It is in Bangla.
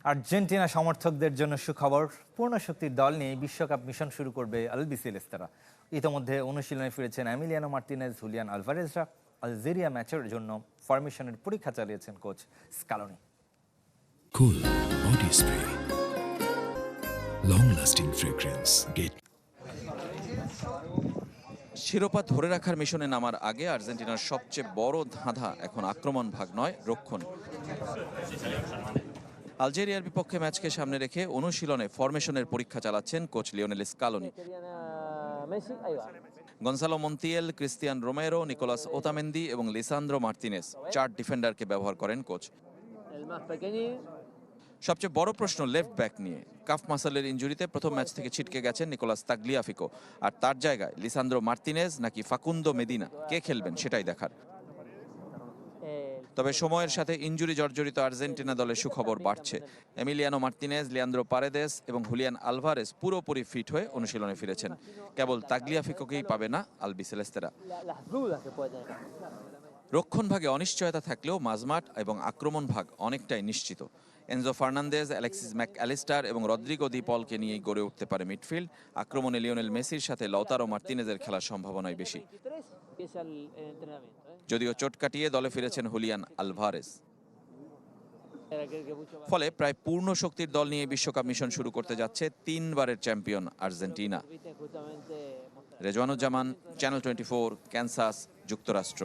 আর্জেন্টিনা সমর্থকদের জন্য সুখবর, পূর্ণ শক্তির দল নিয়ে বিশ্বকাপ মিশন শুরু করবে আলবিসেলেস্তারা। ইতোমধ্যে অনুশীলনে ফিরেছেন এমিলিয়ানো মার্টিনেজ, হুলিয়ান আলভারেজরা। আলজেরিয়া ম্যাচের জন্য ফরমেশনের পরীক্ষা চালিয়েছেন coach Scaloni. Cool body spray, long-lasting fragrance. Get শিরোপা ধরে রাখার মিশনে নামার আগে আর্জেন্টিনার সবচেয়ে বড় ধাঁধা এখন আক্রমণ ভাগ নয়, রক্ষণ। আলজেরিয়ার বিপক্ষে ম্যাচকে সামনে রেখে অনুশীলনে ফরমেশনের পরীক্ষা চালাচ্ছেন coach Lionel Scaloni. Gonzalo Montiel, Cristian Romero, Nicolas Otamendi এবং লিসান্দ্রো মার্তিনেজ 4 ডিফেন্ডারকে ব্যবহার করেন কোচ। সবচেয়ে বড় প্রশ্ন লেফট ব্যাক নিয়ে। কাফ মাসলের ইনজুরিতে প্রথম ম্যাচ থেকে ছিটকে গেছেন নিকোলাস তাগলিয়াফিকো, আর তার জায়গায় লিসান্দ্রো মার্তিনেজ নাকি ফাকুন্দো মেদিনা, কে খেলবেন সেটাই দেখার। তবে সময়ের সাথে ইনজুরি জর্জরিত আর্জেন্টিনা দলের সুখবর বাড়ছে। এমিলিয়ানো মার্তিনেজ, লিয়ান্দ্রো পারেদেস এবং হুলিয়ান আলভারেজ পুরোপুরি ফিট হয়ে অনুশীলনে ফিরেছেন। কেবল তাগলিয়াফিকোকেই পাবে না আলবিসেলেস্তেরা। রক্ষণ ভাগে অনিশ্চয়তা থাকলেও মাঝমাঠ এবং আক্রমণ ভাগ অনেকটাই নিশ্চিত। এনজো ফার্নান্দেজ, অ্যালেক্সিস ম্যাকঅ্যালিস্টার এবং রদ্রিগো দি পলকে নিয়েই গড়ে উঠতে পারে মিডফিল্ড। আক্রমণে লিওনেল মেসির সাথে লওতারো মার্তিনেজের খেলার সম্ভাবনাই বেশি। যদিও চোট কাটিয়ে দলে ফিরেছেন হুলিয়ান আলভারেজ। ফলে প্রায় পূর্ণ শক্তির দল নিয়ে বিশ্বকাপ মিশন শুরু করতে যাচ্ছে 3 বারের champion Argentina. Rezwanuzzaman, channel 24, Kansas, যুক্তরাষ্ট্র।